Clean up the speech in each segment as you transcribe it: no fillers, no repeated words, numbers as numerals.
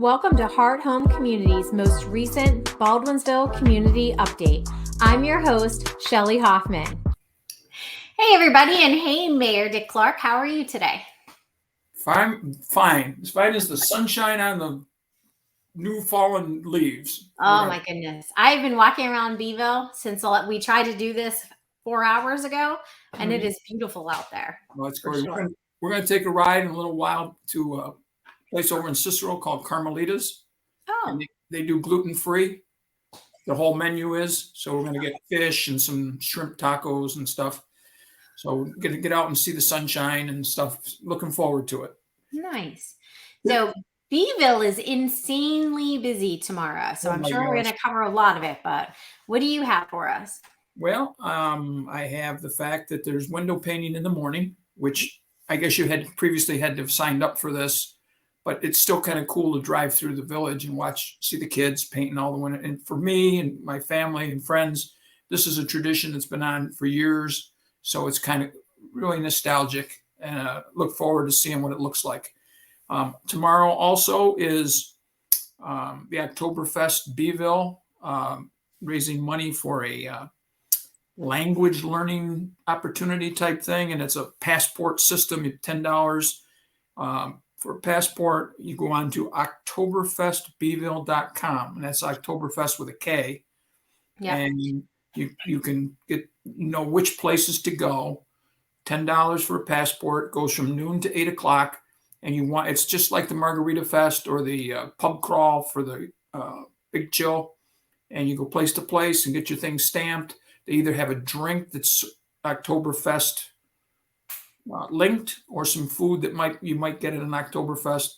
Welcome to Heart Home Community's most recent Baldwinsville Community Update. I'm your host, Shelly Hoffman. Hey, everybody, and hey, Mayor Dick Clarke, how are you today? Fine. As fine as the sunshine on the new fallen leaves. Oh, my goodness. I've been walking around Beeville since we tried to do this 4 hours ago, and it is beautiful out there. Well, it's great. Sure. We're going to take a ride in a little while to a place over in Cicero called Carmelita's. Oh. And they do gluten-free. The whole menu is. So we're going to get fish and some shrimp tacos and stuff. So we're going to get out and see the sunshine and stuff. Looking forward to it. Nice. So Beeville is insanely busy tomorrow. So I'm sure we're going to cover a lot of it. But what do you have for us? Well, I have the fact that there's window painting in the morning, which I guess you had previously had to have signed up for this, but it's still kind of cool to drive through the village and see the kids painting all the window. And for me and my family and friends, this is a tradition that's been on for years. So it's kind of really nostalgic, and look forward to seeing what it looks like. Tomorrow also is the Oktoberfest Beeville, raising money for a language learning opportunity type thing, and it's a passport system. $10 for a passport. You go on to oktoberfestbeeville.com, and that's Oktoberfest with a K. Yeah. And you can get which places to go. $10 for a passport, goes from noon to 8 o'clock, and it's just like the Margarita Fest or the pub crawl for the Big Chill, and you go place to place and get your things stamped. They either have a drink that's Oktoberfest linked, or some food that you might get at an Oktoberfest,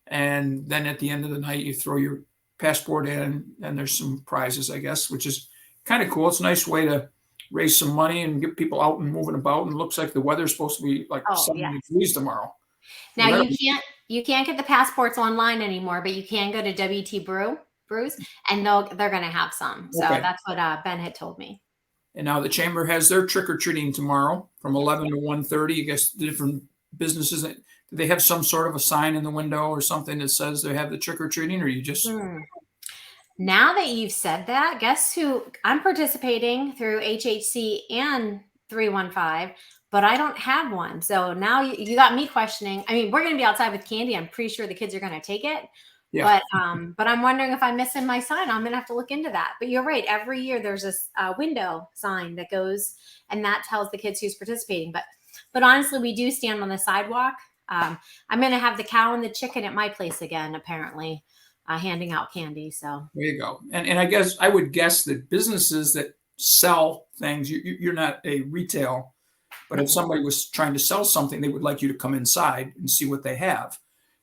and then at the end of the night you throw your passport in, and there's some prizes, I guess, which is kind of cool. It's a nice way to raise some money and get people out and moving about. And it looks like the weather's supposed to be like 70 degrees tomorrow. Now you can't get the passports online anymore, but you can go to WT Brews, and they're going to have some. So that's what Ben had told me. And now the chamber has their trick-or-treating tomorrow from 11 to 1:30. I guess the different businesses, do they have some sort of a sign in the window or something that says they have the trick-or-treating, or you just... Now that you've said that, guess who? I'm participating through HHC and 315, but I don't have one. So now you got me questioning. I mean, we're going to be outside with candy. I'm pretty sure the kids are going to take it. Yeah. But I'm wondering if I'm missing my sign. I'm going to have to look into that. But you're right. Every year there's this window sign that goes, and that tells the kids who's participating. But honestly, we do stand on the sidewalk. I'm going to have the cow and the chicken at my place again, apparently. Handing out candy. So there you go. And I would guess that businesses that sell things, you're not a retail, but if somebody was trying to sell something, they would like you to come inside and see what they have.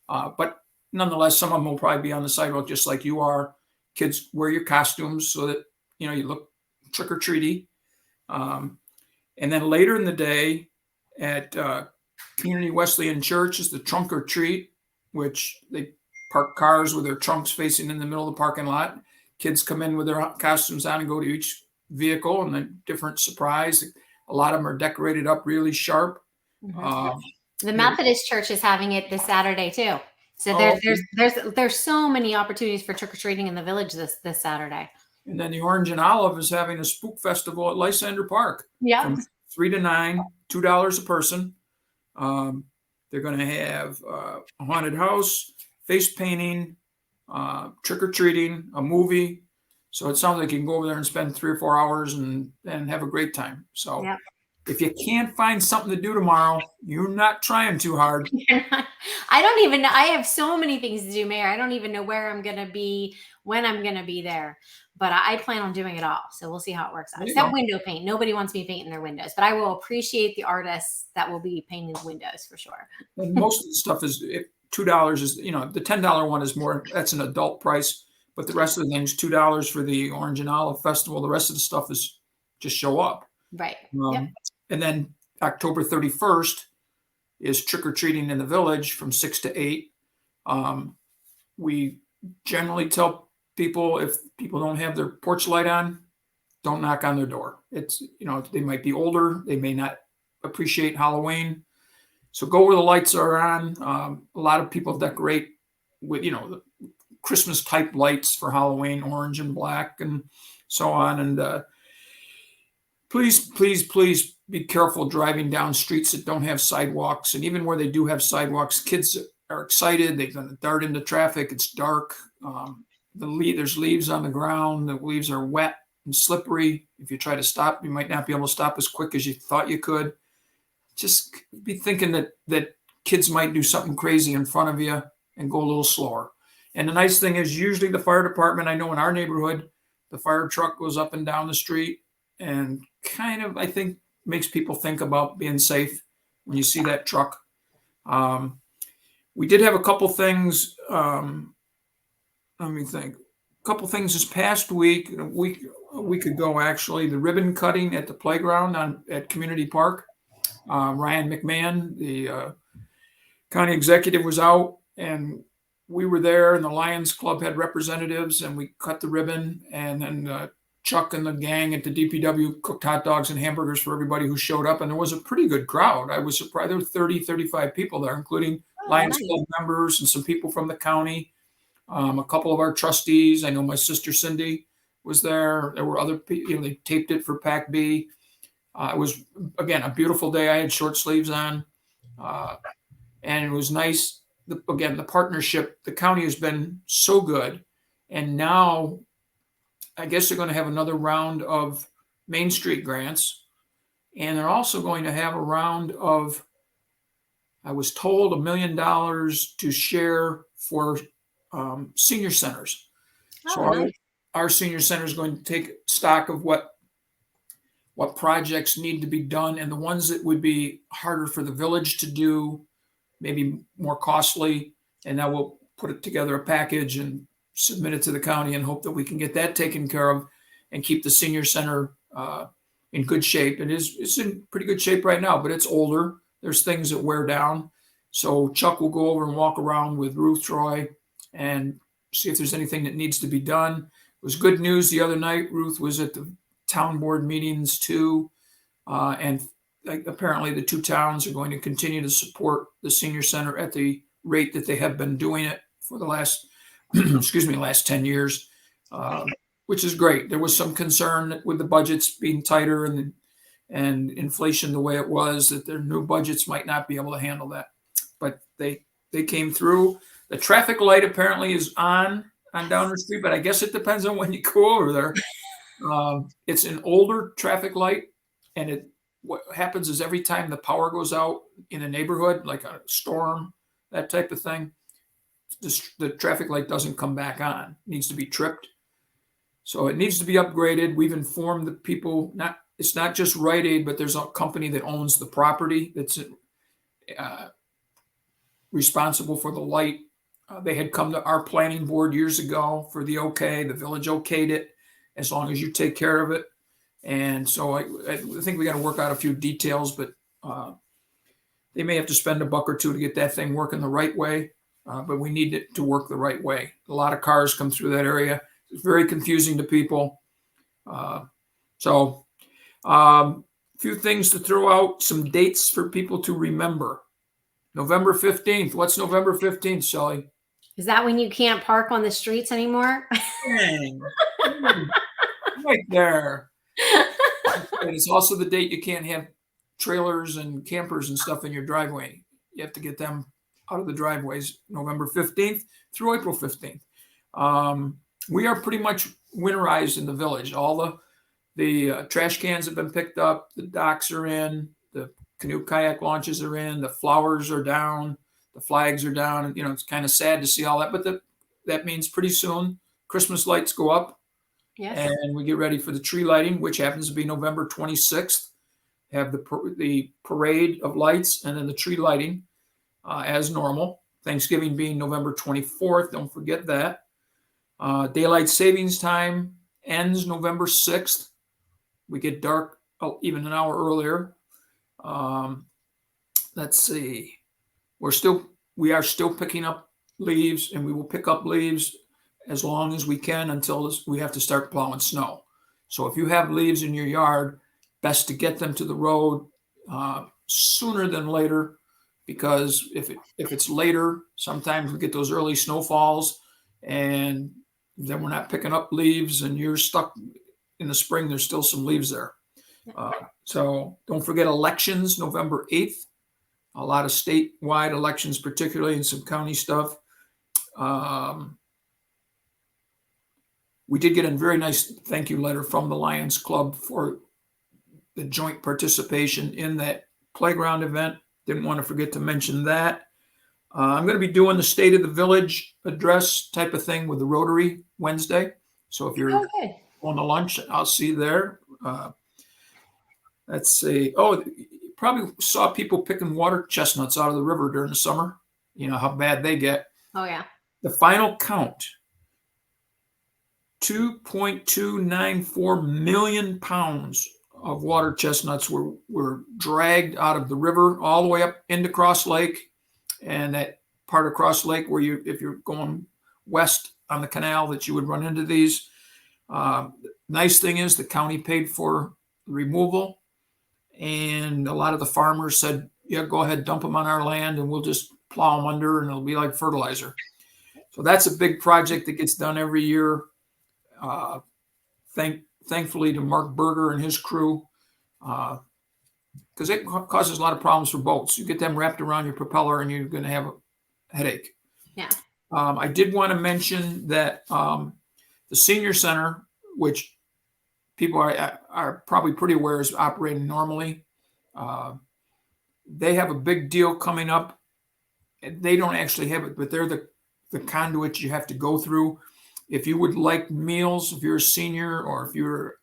But nonetheless, some of them will probably be on the sidewalk just like you are. Kids, wear your costumes so that you look trick-or-treaty. And then later in the day at Community Wesleyan Church is the trunk or treat, which they park cars with their trunks facing in the middle of the parking lot. Kids come in with their costumes on and go to each vehicle, and then different surprise. A lot of them are decorated up really sharp. The Methodist Church is having it this Saturday too. So there's so many opportunities for trick-or-treating in the village this Saturday. And then the Orange and Olive is having a spook festival at Lysander Park. Yeah. From 3 to 9, $2 a person. They're going to have a haunted house, face painting, trick-or-treating, a movie. So it sounds like you can go over there and spend 3 or 4 hours and have a great time. So if you can't find something to do tomorrow, you're not trying too hard. I don't even know. I have so many things to do, Mayor. I don't even know where I'm going to be, when I'm going to be there. But I plan on doing it all. So we'll see how it works out. Except window paint. Nobody wants me painting their windows. But I will appreciate the artists that will be painting the windows for sure. And most of the stuff is... $2 is, the $10 one is more, that's an adult price, but the rest of the things, $2 for the Orange and Olive Festival. The rest of the stuff is just show up. Right. And then October 31st is trick-or-treating in the village from 6 to 8. We generally tell people, if people don't have their porch light on, don't knock on their door. It's, they might be older. They may not appreciate Halloween. So go where the lights are on. A lot of people decorate with, Christmas type lights for Halloween, orange and black, and so on. And please, please, please be careful driving down streets that don't have sidewalks. And even where they do have sidewalks, kids are excited. They're going to dart into traffic. It's dark. There's leaves on the ground. The leaves are wet and slippery. If you try to stop, you might not be able to stop as quick as you thought you could. Just be thinking that kids might do something crazy in front of you, and go a little slower. And the nice thing is, usually the fire department, I know in our neighborhood, the fire truck goes up and down the street and kind of, I think, makes people think about being safe when you see that truck. We did have a couple things. Let me think. A couple things this past week, a week ago, actually, the ribbon cutting at the playground at Community Park. Ryan McMahon, the county executive, was out, and we were there, and the Lions Club had representatives, and we cut the ribbon, and then Chuck and the gang at the DPW cooked hot dogs and hamburgers for everybody who showed up, and there was a pretty good crowd. I was surprised. There were 30, 35 people there, including Lions Club members and some people from the county, a couple of our trustees. I know my sister Cindy was there. There were other people. They taped it for Pac B. It was, again, a beautiful day. I had short sleeves on, and it was nice. Again, the partnership, the county has been so good. And now I guess they're going to have another round of Main Street grants. And they're also going to have a round of, I was told, $1 million to share for senior centers. So our senior center is going to take stock of what projects need to be done, and the ones that would be harder for the village to do, maybe more costly, and now we'll put it together a package and submit it to the county and hope that we can get that taken care of and keep the senior center in good shape. It's in pretty good shape right now, but it's older. There's things that wear down. So Chuck will go over and walk around with Ruth Troy and see if there's anything that needs to be done. It was good news the other night. Ruth was at the town board meetings too, and apparently the two towns are going to continue to support the senior center at the rate that they have been doing it for the last 10 years, which is great. There was some concern with the budgets being tighter and inflation the way it was, that their new budgets might not be able to handle that, but they came through. The traffic light apparently is on Downer Street, but I guess it depends on when you go over there. It's an older traffic light, and what happens is every time the power goes out in a neighborhood, like a storm, that type of thing, the traffic light doesn't come back on. It needs to be tripped. So it needs to be upgraded. We've informed the people, it's not just Rite Aid, but there's a company that owns the property that's responsible for the light. They had come to our planning board years ago for the okay. The village okayed it, as long as you take care of it. And so I think we got to work out a few details, but they may have to spend $1 or $2 to get that thing working the right way. But we need it to work the right way. A lot of cars come through that area. It's very confusing to people. So a few things to throw out, some dates for people to remember. November 15th. What's November 15th, Shelley? Is that when you can't park on the streets anymore? Dang. Right there. And it's also the date you can't have trailers and campers and stuff in your driveway. You have to get them out of the driveways, November 15th through April 15th. We are pretty much winterized in the village. All the trash cans have been picked up. The docks are in. The canoe kayak launches are in. The flowers are down. The flags are down. And, it's kind of sad to see all that, but that means pretty soon Christmas lights go up. Yes. And we get ready for the tree lighting, which happens to be November 26th. Have the parade of lights and then the tree lighting as normal. Thanksgiving being November 24th. Don't forget that. Daylight savings time ends November 6th. We get dark even an hour earlier. Let's see. We are still picking up leaves, and we will pick up leaves as long as we can until we have to start plowing snow. So if you have leaves in your yard, best to get them to the road sooner than later, because if it's later, sometimes we get those early snowfalls and then we're not picking up leaves, and you're stuck in the spring. There's still some leaves there. So don't forget elections, November 8th. A lot of statewide elections, particularly, and some county stuff. We did get a very nice thank you letter from the Lions Club for the joint participation in that playground event. Didn't want to forget to mention that. I'm going to be doing the State of the Village address type of thing with the Rotary Wednesday. So if you're on the lunch, I'll see you there. Let's see. Oh, you probably saw people picking water chestnuts out of the river during the summer. You know how bad they get. Oh, yeah. The final count, 2.294 million pounds of water chestnuts were dragged out of the river all the way up into Cross Lake, and that part of Cross Lake where if you're going west on the canal, that you would run into these. Nice thing is the county paid for the removal, and a lot of the farmers said, yeah, go ahead, dump them on our land, and we'll just plow them under, and it'll be like fertilizer. So that's a big project that gets done every year. Thankfully to Mark Berger and his crew, because it causes a lot of problems for boats. You get them wrapped around your propeller, and you're going to have a headache. Yeah. I did want to mention that the senior center, which people are probably pretty aware is operating normally, they have a big deal coming up. They don't actually have it, but they're the conduit you have to go through. If you would like meals, if you're a senior or if you're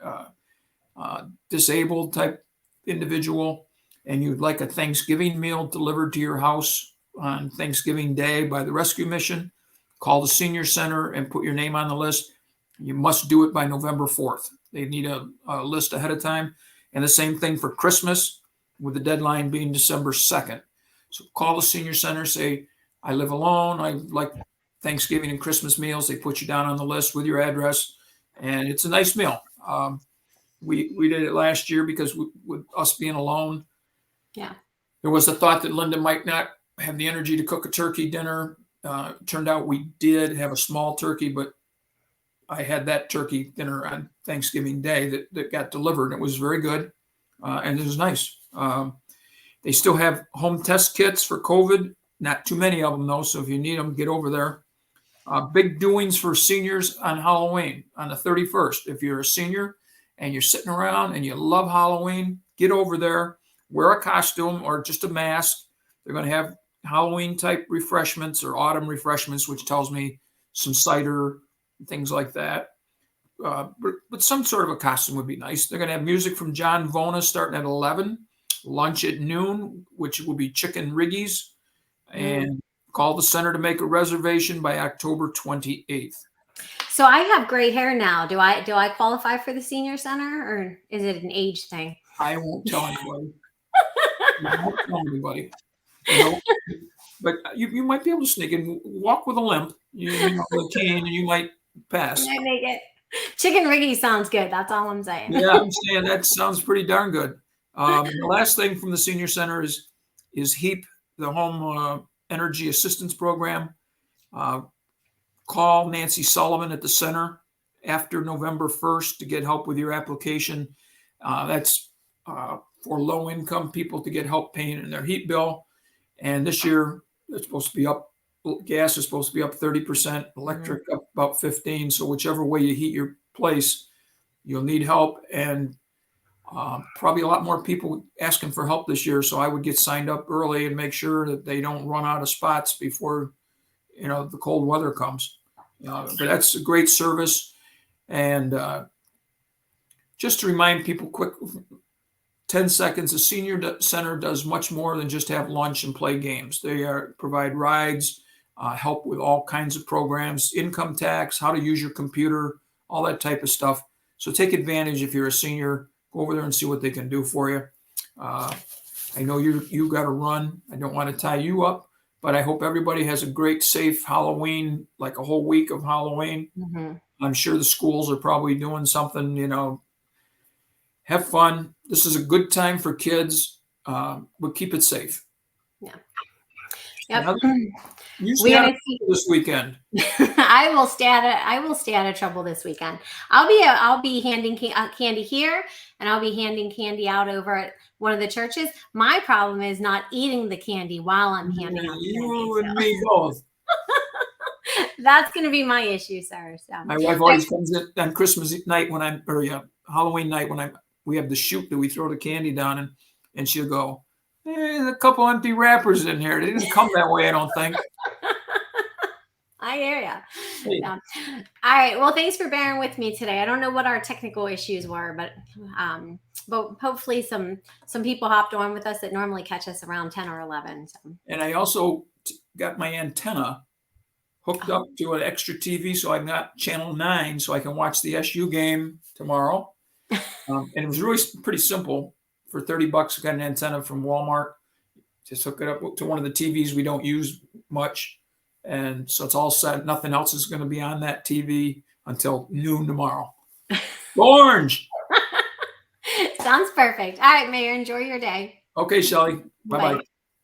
disabled type individual, and you'd like a Thanksgiving meal delivered to your house on Thanksgiving Day by the rescue mission, call the senior center and put your name on the list. You must do it by November 4th. They need a list ahead of time. And the same thing for Christmas, with the deadline being December 2nd. So call the senior center, say, I live alone, I like Thanksgiving and Christmas meals. They put you down on the list with your address, and it's a nice meal. We did it last year because with us being alone, there was a thought that Linda might not have the energy to cook a turkey dinner. Turned out we did have a small turkey, but I had that turkey dinner on Thanksgiving Day that got delivered. It was very good, and it was nice. They still have home test kits for COVID. Not too many of them, though, so if you need them, get over there. Big doings for seniors on Halloween on the 31st. If you're a senior and you're sitting around and you love Halloween, get over there, wear a costume or just a mask. They're going to have Halloween type refreshments or autumn refreshments, which tells me some cider, things like that. But some sort of a costume would be nice. They're going to have music from John Vona starting at 11, lunch at noon, which will be chicken riggies, and call the center to make a reservation by October 28th. So I have gray hair now. Do I qualify for the senior center, or is it an age thing? I won't tell anybody. I won't tell anybody. You know, but you might be able to sneak in, walk with a limp, you know, with a cane, and you might pass. I make it. Chicken riggy sounds good. That's all I'm saying. Yeah, I'm saying that sounds pretty darn good. The last thing from the senior center is HEAP, the Home Energy Assistance Program. Call Nancy Sullivan at the center after November 1st to get help with your application. That's for low-income people to get help paying their heat bill. And this year, it's supposed to be up. Gas is supposed to be up 30%, electric up about 15%. So whichever way you heat your place, you'll need help. And probably a lot more people asking for help this year. So I would get signed up early and make sure that they don't run out of spots before, you know, the cold weather comes. But that's a great service. And just to remind people quick, 10 seconds, the senior center does much more than just have lunch and play games. They provide rides, help with all kinds of programs, income tax, how to use your computer, all that type of stuff. So take advantage if you're a senior. Go over there and see what they can do for you. I know you got to run. I don't want to tie you up, but I hope everybody has a great, safe Halloween, like a whole week of Halloween. I'm sure the schools are probably doing something, you know. Have fun. This is a good time for kids, but keep it safe. Yeah. Yep. You stay We're out of gonna see. trouble this weekend. I will stay out of trouble this weekend. I'll be handing candy here, and I'll be handing candy out over at one of the churches. My problem is not eating the candy while I'm handing out the candy. You and me both. So that's going to be my issue, sir. So My wife always comes in on Christmas night when I'm, or yeah, Halloween night when we have the chute that we throw the candy down, and she'll go, there's a couple empty wrappers in here. They didn't come that way, I don't think. I hear you. Hey. So, all right. Well, thanks for bearing with me today. I don't know what our technical issues were, but hopefully some people hopped on with us that normally catch us around 10 or 11. So. And I also got my antenna hooked up to an extra TV, so I've got channel 9, so I can watch the SU game tomorrow. And it was really pretty simple. For $30, I got an antenna from Walmart. Just hook it up to one of the TVs we don't use much. And so it's all set. Nothing else is going to be on that TV until noon tomorrow. Orange. Sounds perfect. All right, Mayor, enjoy your day. Okay, Shelley. Bye-bye.